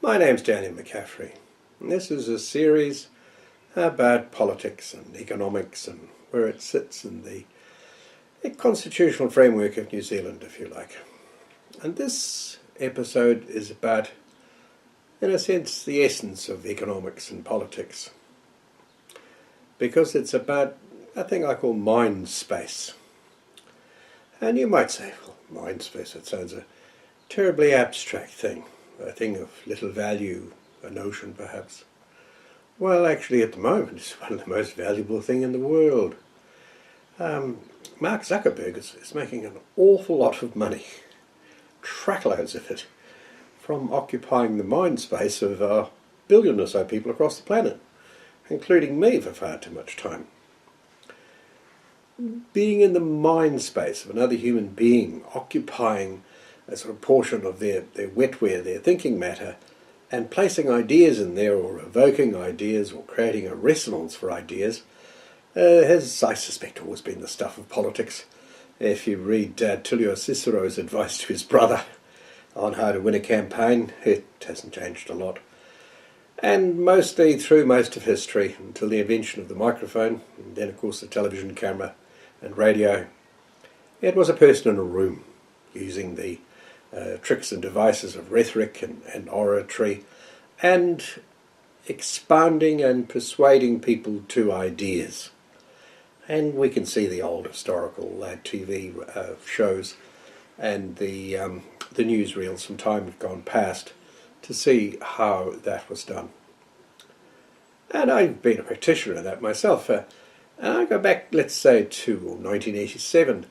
My name's Daniel McCaffrey, and this is a series about politics and economics and where it sits in the constitutional framework of New Zealand, if you like. And this episode is about, in a sense, the essence of economics and politics, because it's about a thing I call mind space. And you might say, well, mind space, it sounds a terribly abstract thing, a thing of little value, a notion perhaps. Well, actually at the moment it's one of the most valuable things in the world. Mark Zuckerberg is making an awful lot of money, truckloads of it, from occupying the mind space of a billion or so people across the planet, including me for far too much time. Being in the mind space of another human being, occupying a sort of portion of their wetware, their thinking matter, and placing ideas in there, or evoking ideas, or creating a resonance for ideas, has, I suspect, always been the stuff of politics. If you read Tulio Cicero's advice to his brother on how to win a campaign, it hasn't changed a lot. And mostly through most of history, until the invention of the microphone, and then of course the television camera and radio, it was a person in a room using the tricks and devices of rhetoric and oratory, and expounding and persuading people to ideas. And we can see the old historical TV shows and the newsreels from time have gone past to see how that was done. And I've been a practitioner of that myself. And I go back, let's say, to 1987,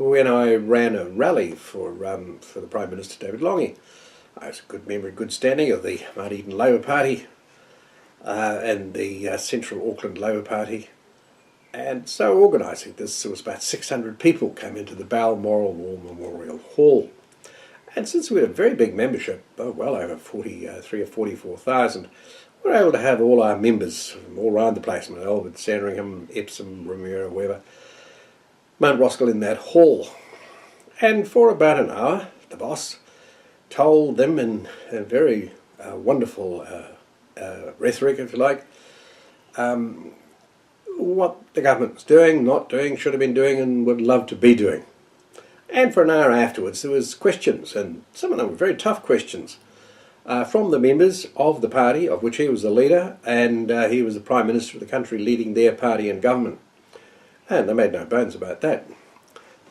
when I ran a rally for the Prime Minister, David Lange. I was a good member, good standing of the Mount Eden Labour Party and the Central Auckland Labour Party. And so organising this, there was about 600 people came into the Balmoral War Memorial Hall. And since we had a very big membership, well over 43 or 44,000, we were able to have all our members from all around the place, Melbourne, Sandringham, Epsom, Remuera, wherever, Mount Roskill in that hall. And for about an hour, the boss told them in a very wonderful rhetoric, if you like, what the government was doing, not doing, should have been doing, and would love to be doing. And for an hour afterwards there was questions, and some of them were very tough questions, from the members of the party, of which he was the leader, and he was the Prime Minister of the country leading their party and government. And they made no bones about that.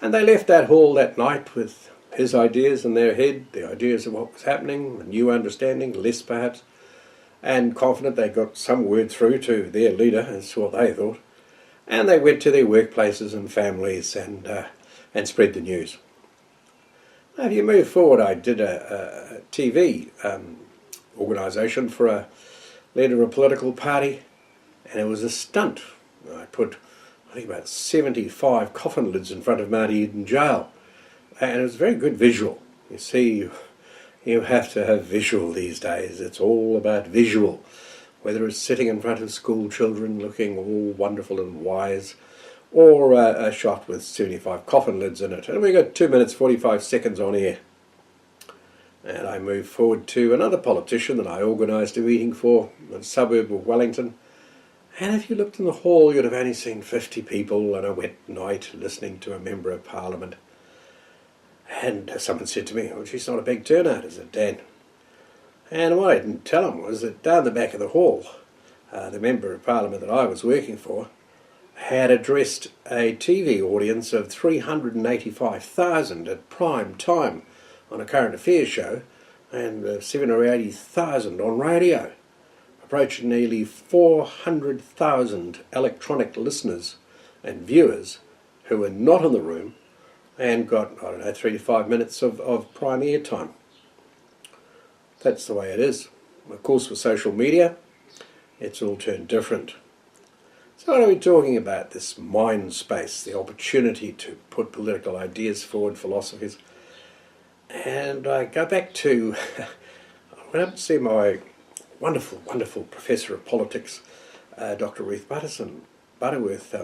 And they left that hall that night with his ideas in their head, the ideas of what was happening, a new understanding, less perhaps, and confident they got some word through to their leader as to what they thought. And they went to their workplaces and families and spread the news. Now, if you move forward, I did a TV organisation for a leader of a political party, and it was a stunt. I put, I think, about 75 coffin lids in front of Mount Eden Jail, and it was a very good visual. You see, you have to have visual these days. It's all about visual, whether it's sitting in front of school children looking all wonderful and wise, or a shot with 75 coffin lids in it. And we got 2 minutes 45 seconds on air. And I moved forward to another politician that I organised a meeting for in a suburb of Wellington. And if you looked in the hall, you'd have only seen 50 people on a wet night listening to a Member of Parliament. And someone said to me, "Oh, she's not a big turnout," I said, "Dan." And what I didn't tell them was that down the back of the hall, the Member of Parliament that I was working for had addressed a TV audience of 385,000 at prime time on a current affairs show, and 7 or 80,000 on radio, approaching nearly 400,000 electronic listeners and viewers who were not in the room, and got, 3 to 5 minutes of prime air time. That's the way it is. Of course, with social media, it's all turned different. So what are we talking about? This mind space, the opportunity to put political ideas forward, philosophies. And I go back to, I went up to see my wonderful, wonderful professor of politics, Dr. Ruth Butterworth,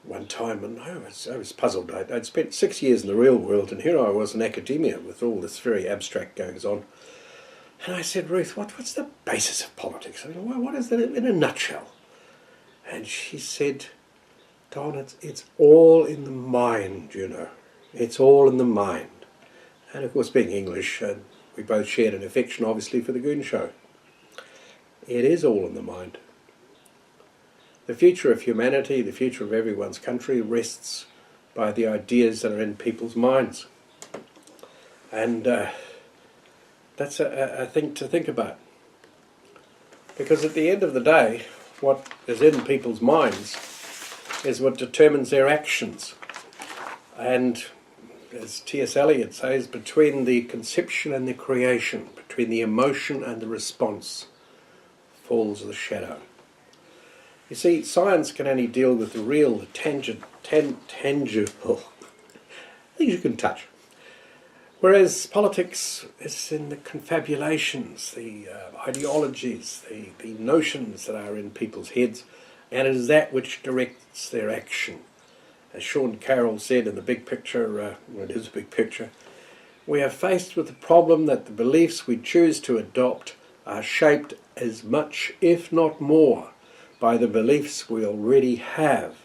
one time, and I was puzzled. I'd spent 6 years in the real world, and here I was in academia with all this very abstract goings on. And I said, Ruth, what's the basis of politics? I mean, what is that in a nutshell? And she said, Don, it's all in the mind, you know. It's all in the mind. And of course, being English, we both shared an affection, obviously, for the Goon Show. It is all in the mind. The future of humanity, the future of everyone's country, rests by the ideas that are in people's minds. And that's a thing to think about. Because at the end of the day, what is in people's minds is what determines their actions. And as T.S. Eliot says, between the conception and the creation, between the emotion and the response, falls the shadow. You see, science can only deal with the real, the tangible, things you can touch. Whereas politics is in the confabulations, the ideologies, the notions that are in people's heads, and it is that which directs their action. As Sean Carroll said in the big picture, it is a big picture, we are faced with the problem that the beliefs we choose to adopt are shaped as much, if not more, by the beliefs we already have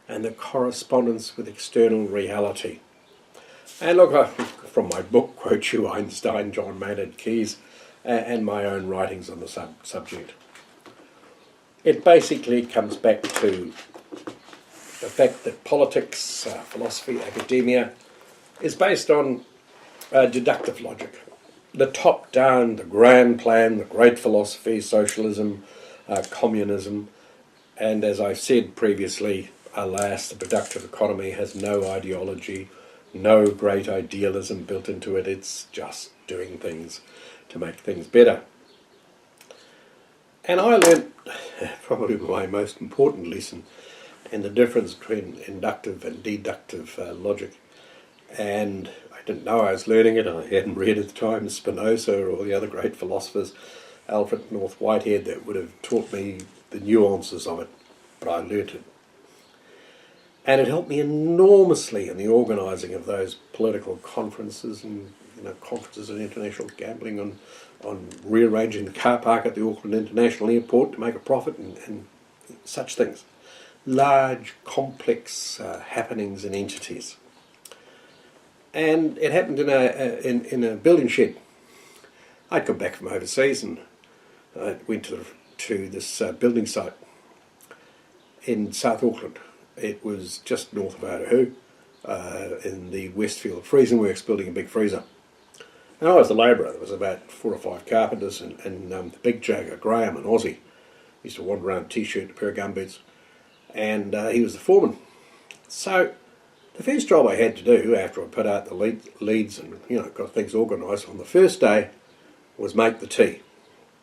and the correspondence with external reality. And look, I, from my book, quote you Einstein, John Maynard Keynes, and my own writings on the subject. It basically comes back to the fact that politics, philosophy, academia, is based on deductive logic. The top-down, the grand plan, the great philosophy, socialism, communism, and as I've said previously, alas, the productive economy has no ideology, no great idealism built into it. It's just doing things to make things better. And I learnt probably my most important lesson in the difference between inductive and deductive logic. And I didn't know I was learning it. I hadn't read at the time Spinoza or the other great philosophers, Alfred North Whitehead, that would have taught me the nuances of it. But I learnt it. And it helped me enormously in the organising of those political conferences and conferences on international gambling, on rearranging the car park at the Auckland International Airport to make a profit and such things. Large, complex happenings and entities. And it happened in a building shed. I'd come back from overseas and I went to this building site in South Auckland. It was just north of Otahu, in the Westfield Freezing Works, building a big freezer. And I was the labourer. There was about 4 or 5 carpenters and the big jagger, Graham, an Aussie, used to wander around T-shirt and a pair of gumboots, and he was the foreman. So the first job I had to do after I put out the leads and got things organised on the first day was make the tea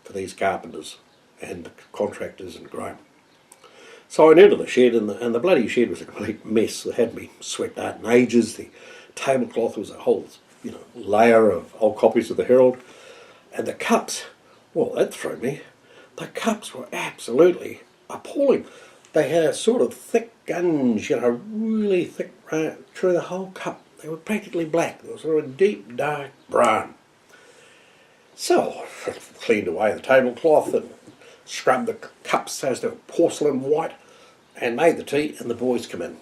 for these carpenters and the contractors and Graham. So I went into the shed, and the bloody shed was a complete mess. It hadn't been swept out in ages. The tablecloth was a whole layer of old copies of the Herald. And the cups, well, that threw me. The cups were absolutely appalling. They had a sort of thick gunge, really thick through the whole cup. They were practically black. They were sort of deep, dark brown. So I cleaned away the tablecloth and scrubbed the cups so as they were porcelain white, and made the tea, and the boys come in.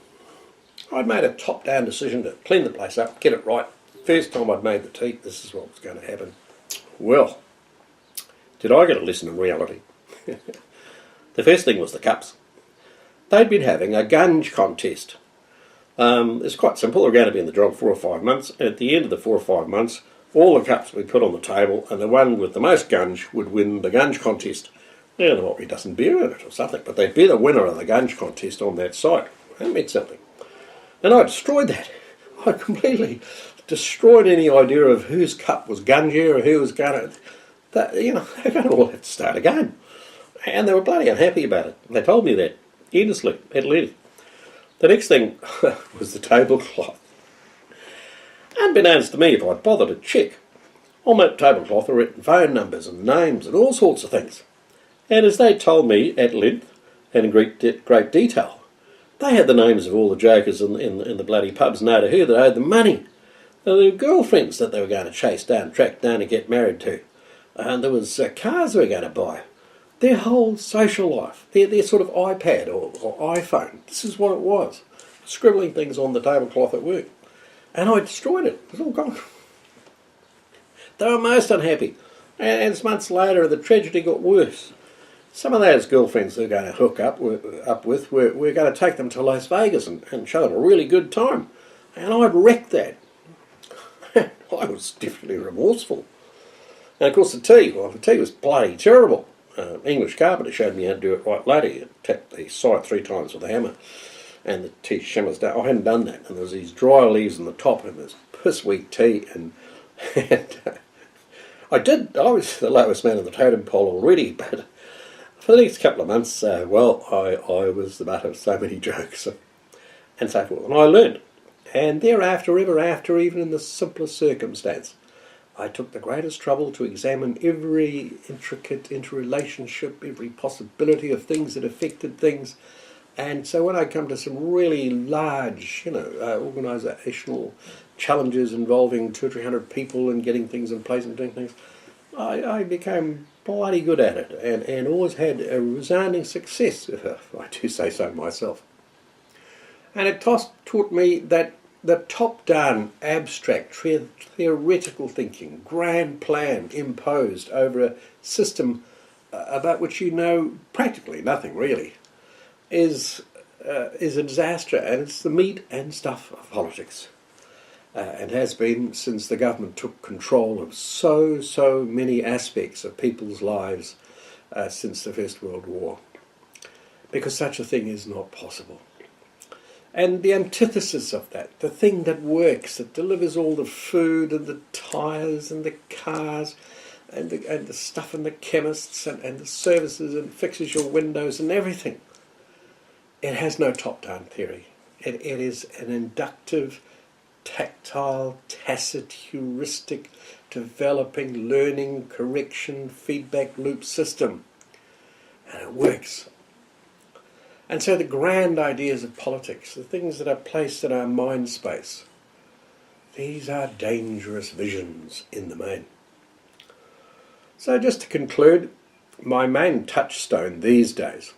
I'd made a top-down decision to clean the place up, get it right. First time I'd made the tea, this is what was going to happen. Well, did I get a lesson in reality? The first thing was the cups. They'd been having a gunge contest. It's quite simple. They're going to be in the job 4 or 5 months. At the end of the 4 or 5 months, all the cups would be put on the table, and the one with the most gunge would win the gunge contest. Yeah, there might be a dozen beer in it or something, but they'd be the winner of the gunge contest on that site. That meant something. And I destroyed that. I completely destroyed any idea of whose cup was gungier or who was going to... they're going to all have to start again. And they were bloody unhappy about it. They told me that, earnestly, at length. The next thing was the tablecloth. Unbeknownst to me, if I'd bothered to check, on that tablecloth were written phone numbers and names and all sorts of things. And as they told me at length and in great detail, they had the names of all the jokers in the bloody pubs in Otahu that owed them money. They were girlfriends that they were going to chase down, track down and get married to. and there was cars they were going to buy. Their whole social life, their sort of iPad or iPhone, this is what it was. Scribbling things on the tablecloth at work. And I destroyed it. It was all gone. They were most unhappy. And months later, the tragedy got worse. Some of those girlfriends they were going to hook up with, we're going to take them to Las Vegas and show them a really good time. And I'd wrecked that. I was definitely remorseful. And of course the tea was bloody terrible. English carpenter showed me how to do it right later. You tap the side 3 times with a hammer and the tea shimmers down. I hadn't done that. And there was these dry leaves on the top and there's piss weak tea and I was the lowest man on the totem pole already, but for the next couple of months, I was the butt of so many jokes and so forth. And I learned. And thereafter, ever after, even in the simplest circumstance, I took the greatest trouble to examine every intricate interrelationship, every possibility of things that affected things. And so when I come to some really large, organisational challenges involving 200 or 300 people and getting things in place and doing things, I became bloody good at it and always had a resounding success, if I do say so myself. And it taught me that the top-down, abstract, theoretical thinking, grand plan imposed over a system about which you know practically nothing really, is a disaster, and it's the meat and stuff of politics, and has been since the government took control of so many aspects of people's lives since the First World War, because such a thing is not possible. And the antithesis of that, the thing that works, that delivers all the food and the tyres and the cars and the stuff in the chemists and the services and fixes your windows and everything, it has no top-down theory. It is an inductive, tactile, tacit, heuristic, developing, learning, correction, feedback loop system. And it works. And so the grand ideas of politics, the things that are placed in our mind space, these are dangerous visions in the main. So just to conclude, my main touchstone these days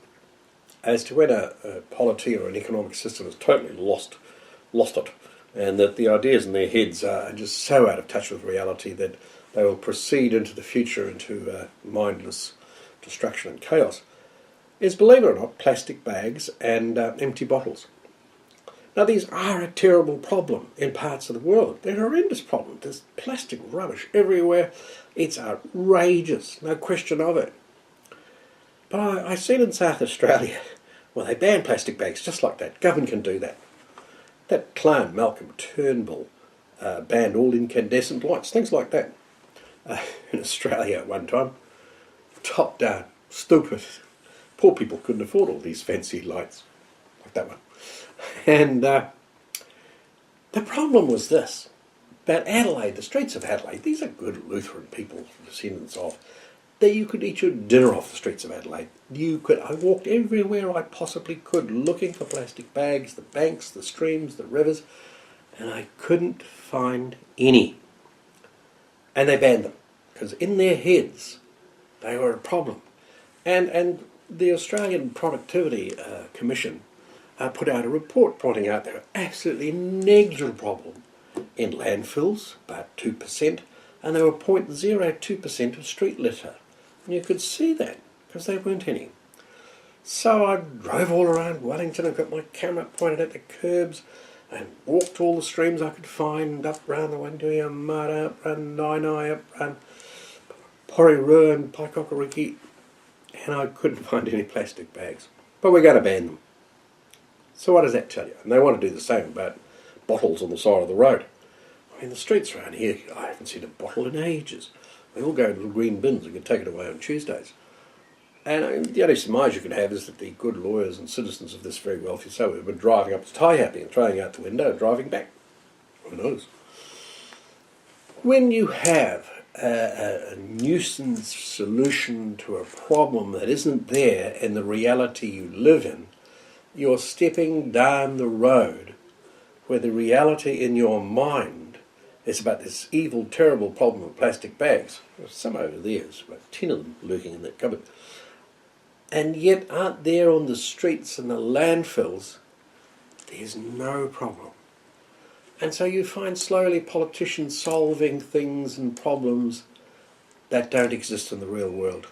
as to when a polity or an economic system has totally lost it, and that the ideas in their heads are just so out of touch with reality that they will proceed into the future into mindless destruction and chaos, is, believe it or not, plastic bags and empty bottles. Now these are a terrible problem in parts of the world. They're a horrendous problem. There's plastic rubbish everywhere. It's outrageous, no question of it. But I seen in South Australia, well, they banned plastic bags just like that. Government can do that. That clown, Malcolm Turnbull, banned all incandescent lights, things like that. In Australia at one time. Top down, stupid. Poor people couldn't afford all these fancy lights, like that one. And the problem was this, that Adelaide, the streets of Adelaide, these are good Lutheran people, descendants of, that you could eat your dinner off the streets of Adelaide. I walked everywhere I possibly could looking for plastic bags, the banks, the streams, the rivers, and I couldn't find any. And they banned them, because in their heads they were a problem. And the Australian Productivity Commission put out a report pointing out there are absolutely negligible problem in landfills, about 2%, and there were 0.02% of street litter. And you could see that, because there weren't any. So I drove all around Wellington and got my camera pointed at the curbs and walked all the streams I could find, up round the Wandouya, Mara, up round Nainai, up round Porirua and Paikokariki, and I couldn't find any plastic bags. But we're going to ban them. So what does that tell you? And they want to do the same about bottles on the side of the road. I mean, the streets around here, I haven't seen a bottle in ages. They all go in little green bins and get taken away on Tuesdays. And the only surmise you can have is that the good lawyers and citizens of this very wealthy suburb are driving up to Taihape and throwing out the window and driving back. Who knows? When you have a nuisance solution to a problem that isn't there in the reality you live in, you're stepping down the road where the reality in your mind It's about this evil, terrible problem of plastic bags. There's some over there, there's about 10 of them lurking in that cupboard. And yet aren't there on the streets and the landfills, there's no problem. And so you find slowly politicians solving things and problems that don't exist in the real world,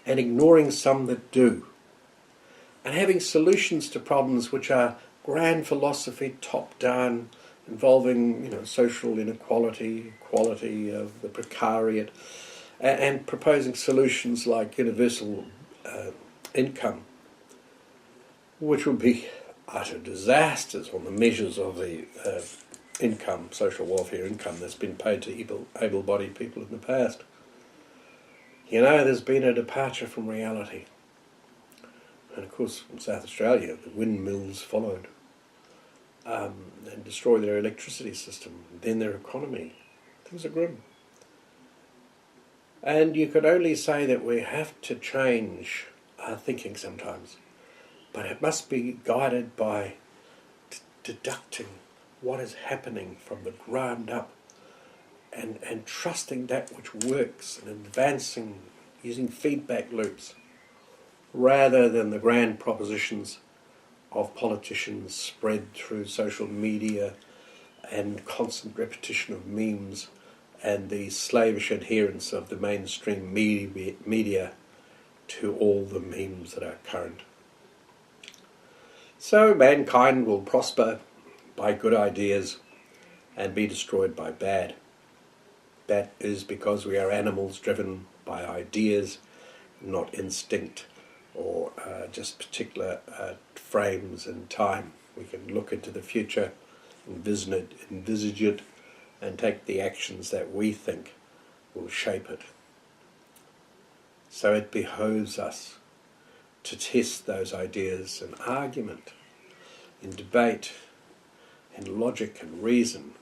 and ignoring some that do, and having solutions to problems which are grand philosophy, top-down, involving social inequality, equality of the precariat, and proposing solutions like universal income, which would be utter disasters on the measures of the income, social welfare income that's been paid to able-bodied people in the past. There's been a departure from reality. And of course, in South Australia, the windmills followed and destroyed their electricity system, then their economy. Things are grim. And you could only say that we have to change our thinking sometimes, but it must be guided by deducting what is happening from the ground up and trusting that which works and advancing using feedback loops rather than the grand propositions of politicians spread through social media and constant repetition of memes and the slavish adherence of the mainstream media to all the memes that are current. So mankind will prosper by good ideas and be destroyed by bad. That is because we are animals driven by ideas, not instinct or just particular frames in time. We can look into the future, envisage it, and take the actions that we think will shape it. So it behoves us to test those ideas in argument, in debate, in logic and reason,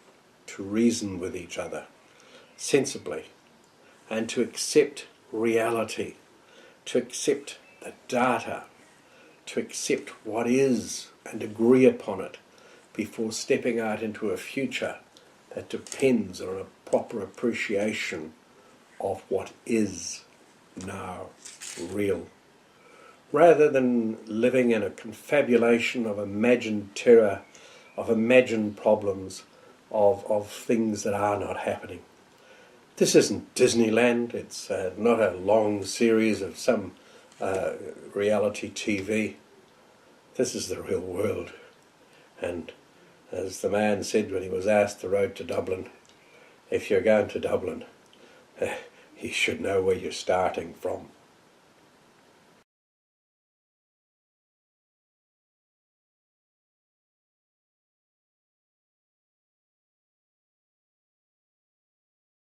to reason with each other sensibly, and to accept reality, to accept the data, to accept what is and agree upon it before stepping out into a future that depends on a proper appreciation of what is now real, rather than living in a confabulation of imagined terror, of imagined problems, of things that are not happening. This isn't Disneyland. It's not a long series of some reality TV. This is the real world. And as the man said when he was asked the road to Dublin, if you're going to Dublin, you should know where you're starting from.